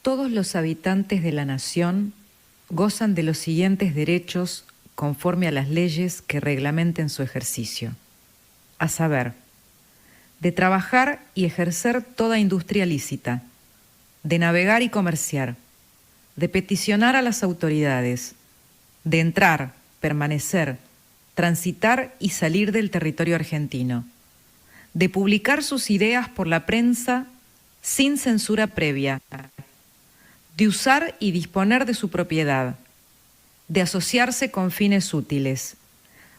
Todos los habitantes de la nación gozan de los siguientes derechos conforme a las leyes que reglamenten su ejercicio, a saber, de trabajar y ejercer toda industria lícita, de navegar y comerciar, de peticionar a las autoridades, de entrar, permanecer, transitar y salir del territorio argentino, de publicar sus ideas por la prensa sin censura previa, de usar y disponer de su propiedad, de asociarse con fines útiles,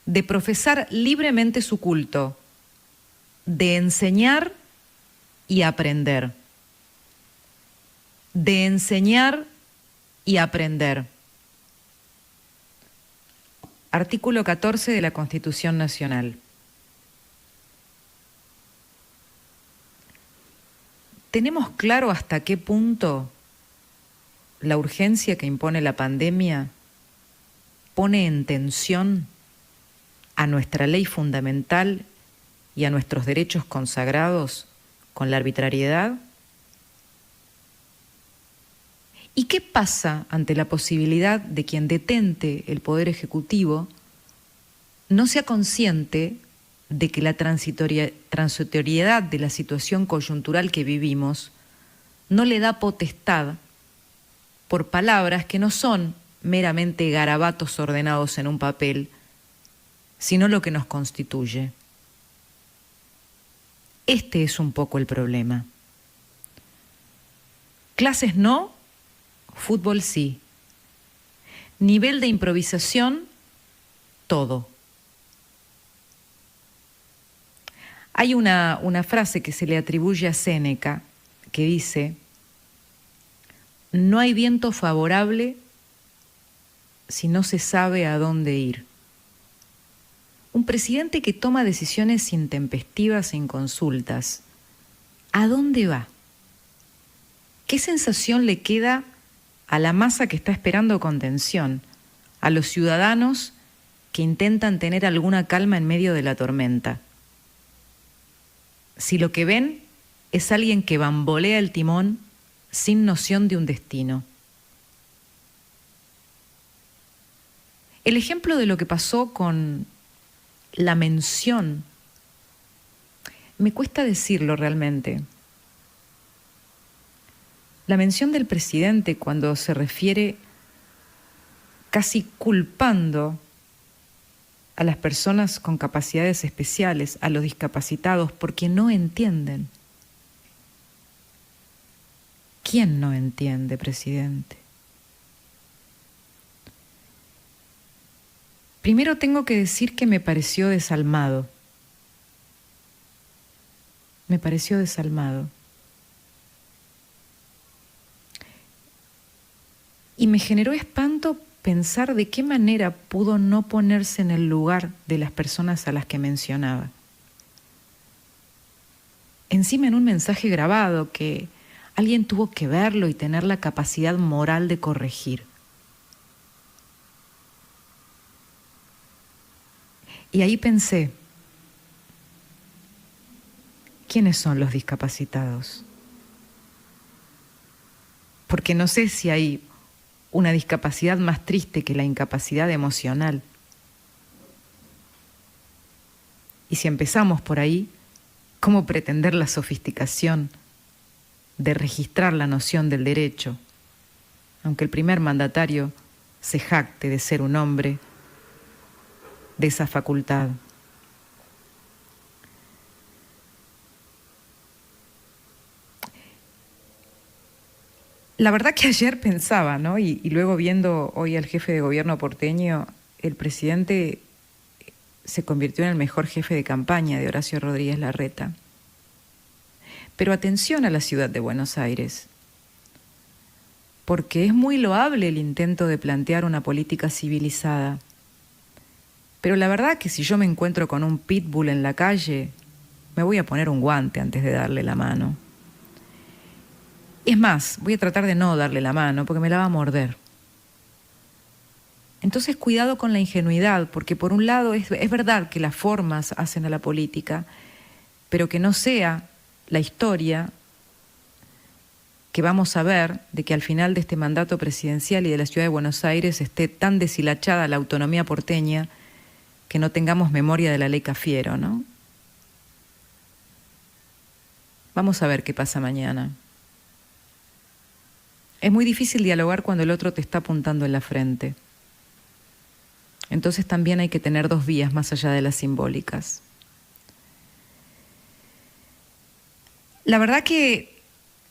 de profesar libremente su culto, de enseñar y aprender. De enseñar y aprender. Artículo 14 de la Constitución Nacional. ¿Tenemos claro hasta qué punto la urgencia que impone la pandemia pone en tensión a nuestra ley fundamental y a nuestros derechos consagrados con la arbitrariedad? ¿Y qué pasa ante la posibilidad de quien detente el Poder Ejecutivo no sea consciente de que la transitoriedad de la situación coyuntural que vivimos no le da potestad por palabras que no son meramente garabatos ordenados en un papel, sino lo que nos constituye? Este es un poco el problema. Clases no, fútbol sí. Nivel de improvisación, todo. Hay una frase que se le atribuye a Séneca que dice: no hay viento favorable si no se sabe a dónde ir. Un presidente que toma decisiones intempestivas e inconsultas, ¿a dónde va? ¿Qué sensación le queda a la masa que está esperando contención, a los ciudadanos que intentan tener alguna calma en medio de la tormenta? Si lo que ven es alguien que bambolea el timón sin noción de un destino. El ejemplo de lo que pasó con la mención, me cuesta decirlo realmente. La mención del presidente cuando se refiere casi culpando a las personas con capacidades especiales, a los discapacitados, porque no entienden. ¿Quién no entiende, presidente? Primero tengo que decir que me pareció desalmado. Me pareció desalmado. Y me generó espanto pensar de qué manera pudo no ponerse en el lugar de las personas a las que mencionaba. Encima en un mensaje grabado que alguien tuvo que verlo y tener la capacidad moral de corregir. Y ahí pensé, ¿quiénes son los discapacitados? Porque no sé si hay una discapacidad más triste que la incapacidad emocional. Y si empezamos por ahí, ¿cómo pretender la sofisticación de registrar la noción del derecho, aunque el primer mandatario se jacte de ser un hombre de esa facultad? La verdad que ayer pensaba, ¿no? Y luego viendo hoy al jefe de gobierno porteño, el presidente se convirtió en el mejor jefe de campaña de Horacio Rodríguez Larreta. Pero atención a la ciudad de Buenos Aires, porque es muy loable el intento de plantear una política civilizada. Pero la verdad que si yo me encuentro con un pitbull en la calle, me voy a poner un guante antes de darle la mano. Es más, voy a tratar de no darle la mano porque me la va a morder. Entonces cuidado con la ingenuidad, porque por un lado es verdad que las formas hacen a la política, pero que no sea la historia que vamos a ver de que al final de este mandato presidencial y de la ciudad de Buenos Aires esté tan deshilachada la autonomía porteña que no tengamos memoria de la ley Cafiero, ¿no? Vamos a ver qué pasa mañana. Es muy difícil dialogar cuando el otro te está apuntando en la frente. Entonces también hay que tener dos vías más allá de las simbólicas. La verdad que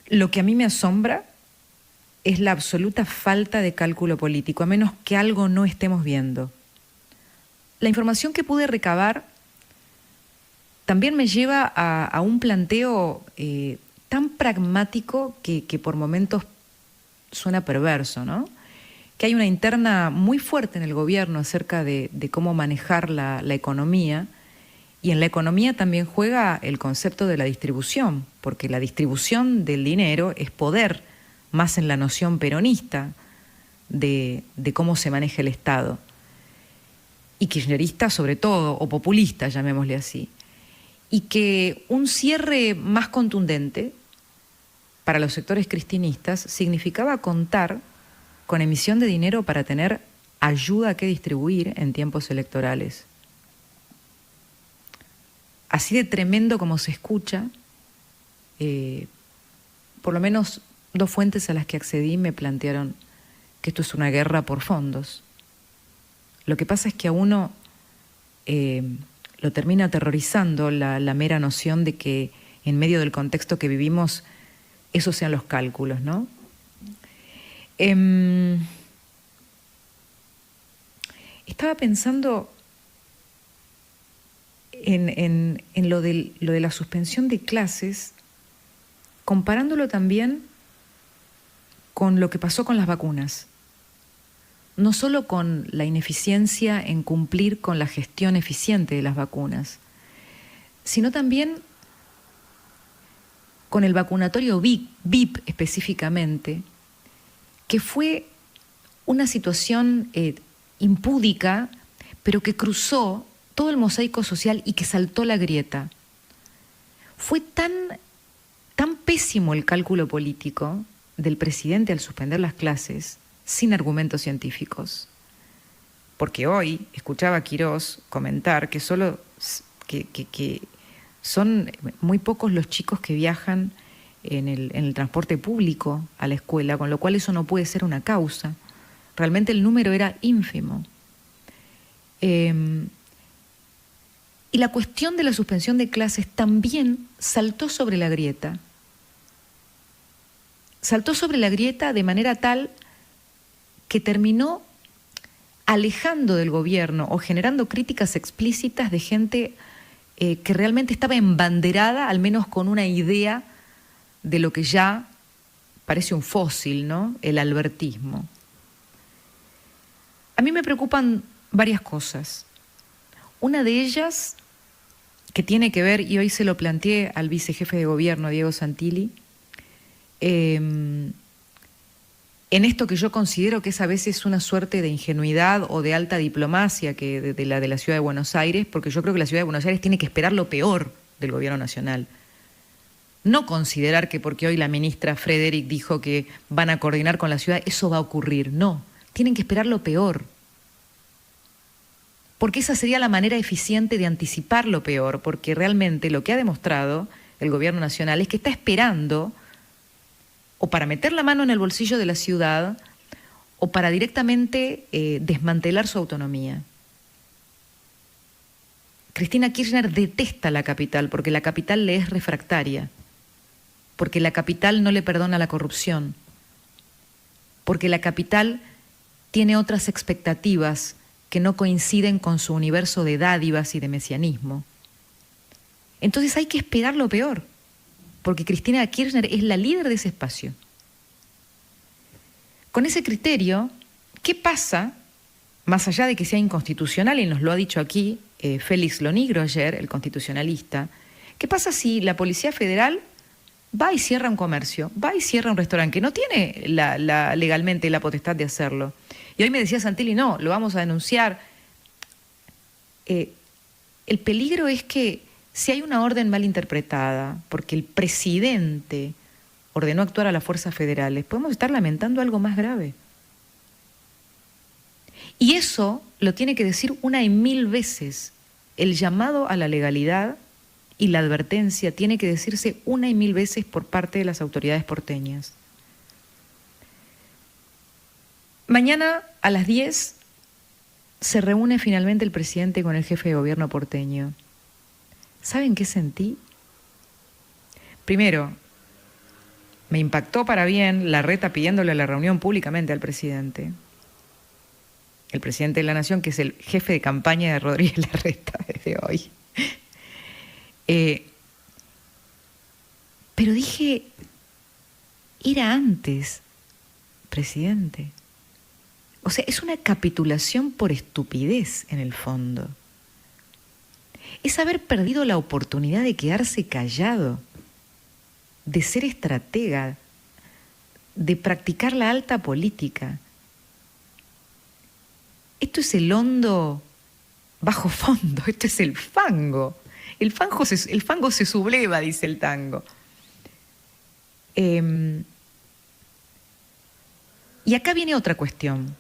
lo que a mí me asombra es la absoluta falta de cálculo político, a menos que algo no estemos viendo. La información que pude recabar también me lleva a un planteo tan pragmático que por momentos suena perverso, ¿no? Que hay una interna muy fuerte en el gobierno acerca de cómo manejar la economía, y en la economía también juega el concepto de la distribución, porque la distribución del dinero es poder, más en la noción peronista de cómo se maneja el Estado. Y kirchnerista sobre todo, o populista, llamémosle así. Y que un cierre más contundente para los sectores cristinistas significaba contar con emisión de dinero para tener ayuda que distribuir en tiempos electorales. Así de tremendo como se escucha, por lo menos dos fuentes a las que accedí me plantearon que esto es una guerra por fondos. Lo que pasa es que a uno lo termina aterrorizando la mera noción de que en medio del contexto que vivimos esos sean los cálculos, ¿no? Estaba pensando en lo de la suspensión de clases, comparándolo también con lo que pasó con las vacunas. No solo con la ineficiencia en cumplir con la gestión eficiente de las vacunas, sino también con el vacunatorio VIP específicamente, que fue una situación impúdica, pero que cruzó todo el mosaico social y que saltó la grieta. Fue tan pésimo el cálculo político del presidente al suspender las clases, sin argumentos científicos. Porque hoy escuchaba a Quirós comentar que solo que son muy pocos los chicos que viajan en el transporte público a la escuela, con lo cual eso no puede ser una causa. Realmente el número era ínfimo. Y la cuestión de la suspensión de clases también saltó sobre la grieta. Saltó sobre la grieta de manera tal que terminó alejando del gobierno o generando críticas explícitas de gente que realmente estaba embanderada, al menos con una idea de lo que ya parece un fósil, ¿no? El albertismo. A mí me preocupan varias cosas. Una de ellas, que tiene que ver, y hoy se lo planteé al vicejefe de gobierno, Diego Santilli, en esto que yo considero que es a veces una suerte de ingenuidad o de alta diplomacia que de la Ciudad de Buenos Aires, porque yo creo que la Ciudad de Buenos Aires tiene que esperar lo peor del gobierno nacional. No considerar que porque hoy la ministra Frederick dijo que van a coordinar con la ciudad, eso va a ocurrir. No, tienen que esperar lo peor. Porque esa sería la manera eficiente de anticipar lo peor, porque realmente lo que ha demostrado el gobierno nacional es que está esperando o para meter la mano en el bolsillo de la ciudad o para directamente desmantelar su autonomía. Cristina Kirchner detesta la capital porque la capital le es refractaria, porque la capital no le perdona la corrupción, porque la capital tiene otras expectativas que no coinciden con su universo de dádivas y de mesianismo. Entonces hay que esperar lo peor, porque Cristina Kirchner es la líder de ese espacio. Con ese criterio, ¿qué pasa, más allá de que sea inconstitucional, y nos lo ha dicho aquí Félix Lonigro ayer, el constitucionalista, qué pasa si la Policía Federal va y cierra un comercio, va y cierra un restaurante, que no tiene legalmente la potestad de hacerlo? Y hoy me decía Santilli, no, lo vamos a denunciar. El peligro es que si hay una orden mal interpretada, porque el presidente ordenó actuar a las fuerzas federales, podemos estar lamentando algo más grave. Y eso lo tiene que decir una y mil veces. El llamado a la legalidad y la advertencia tiene que decirse una y mil veces por parte de las autoridades porteñas. Mañana a las 10 se reúne finalmente el presidente con el jefe de gobierno porteño. ¿Saben qué sentí? Primero, me impactó para bien Larreta pidiéndole la reunión públicamente al presidente. El presidente de la Nación, que es el jefe de campaña de Rodríguez Larreta desde hoy. Pero dije, era antes, presidente. O sea, es una capitulación por estupidez en el fondo. Es haber perdido la oportunidad de quedarse callado, de ser estratega, de practicar la alta política. Esto es el hondo bajo fondo, esto es el fango. El fango se subleva, dice el tango. Y acá viene otra cuestión.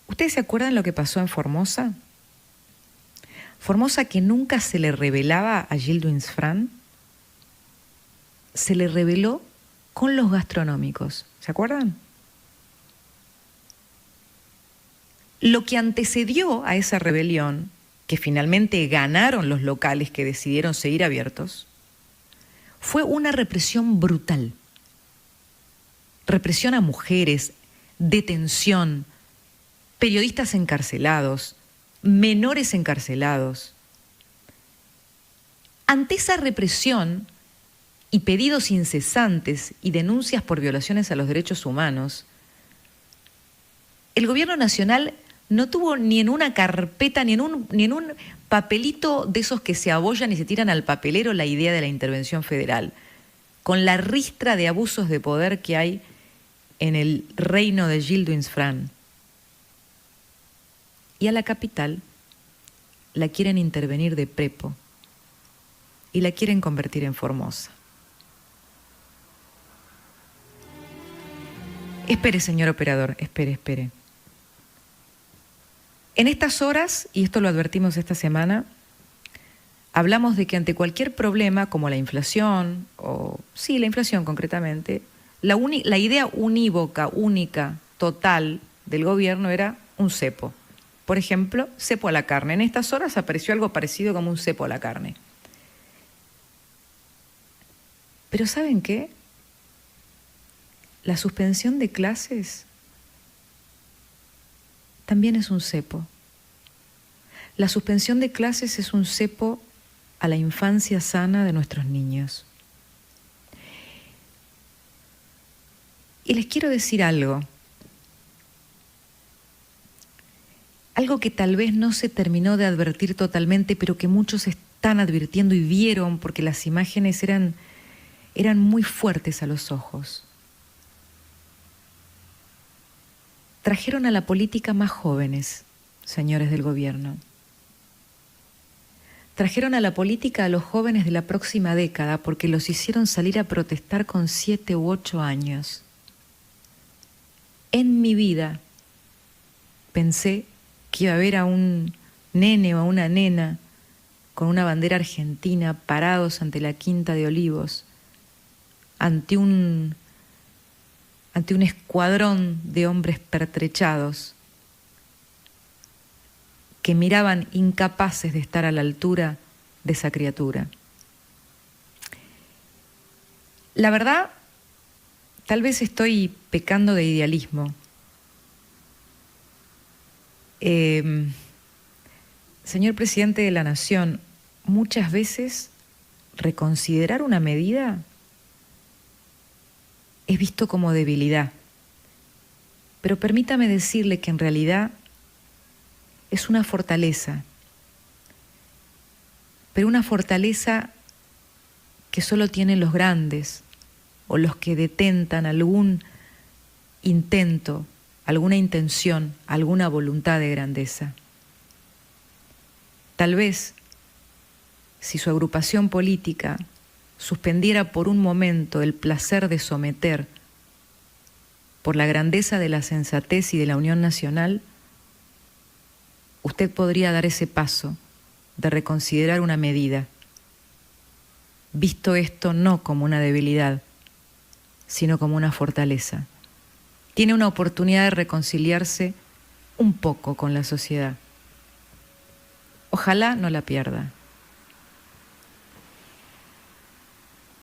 ¿Ustedes se acuerdan lo que pasó en Formosa? Formosa, que nunca se le revelaba a Gildo Insfrán, se le reveló con los gastronómicos. ¿Se acuerdan? Lo que antecedió a esa rebelión, que finalmente ganaron los locales que decidieron seguir abiertos, fue una represión brutal. Represión a mujeres, detención, periodistas encarcelados, menores encarcelados. Ante esa represión y pedidos incesantes y denuncias por violaciones a los derechos humanos, el gobierno nacional no tuvo ni en una carpeta, ni en un papelito de esos que se abollan y se tiran al papelero la idea de la intervención federal, con la ristra de abusos de poder que hay en el reino de Gildo Insfrán. Y a la capital la quieren intervenir de prepo y la quieren convertir en Formosa. Espere, señor operador, espere. En estas horas, y esto lo advertimos esta semana, hablamos de que ante cualquier problema como la inflación, la inflación concretamente, la idea unívoca, única, total del gobierno era un cepo. Por ejemplo, cepo a la carne. En estas horas apareció algo parecido como un cepo a la carne. Pero ¿saben qué? La suspensión de clases también es un cepo. La suspensión de clases es un cepo a la infancia sana de nuestros niños. Y les quiero decir algo que tal vez no se terminó de advertir totalmente, pero que muchos están advirtiendo y vieron porque las imágenes eran muy fuertes a los ojos. Trajeron a la política más jóvenes, señores del gobierno. Trajeron a la política a los jóvenes de la próxima década porque los hicieron salir a protestar con 7 u 8 años. En mi vida pensé que iba a ver a un nene o a una nena con una bandera argentina parados ante la Quinta de Olivos, ante un escuadrón de hombres pertrechados que miraban incapaces de estar a la altura de esa criatura. La verdad, tal vez estoy pecando de idealismo. Señor presidente de la Nación, muchas veces reconsiderar una medida es visto como debilidad. Pero permítame decirle que en realidad es una fortaleza. Pero una fortaleza que solo tienen los grandes o los que detentan algún intento, alguna intención, alguna voluntad de grandeza. Tal vez, si su agrupación política suspendiera por un momento el placer de someter, por la grandeza de la sensatez y de la unión nacional, usted podría dar ese paso de reconsiderar una medida, visto esto no como una debilidad, sino como una fortaleza. Tiene una oportunidad de reconciliarse un poco con la sociedad. Ojalá no la pierda.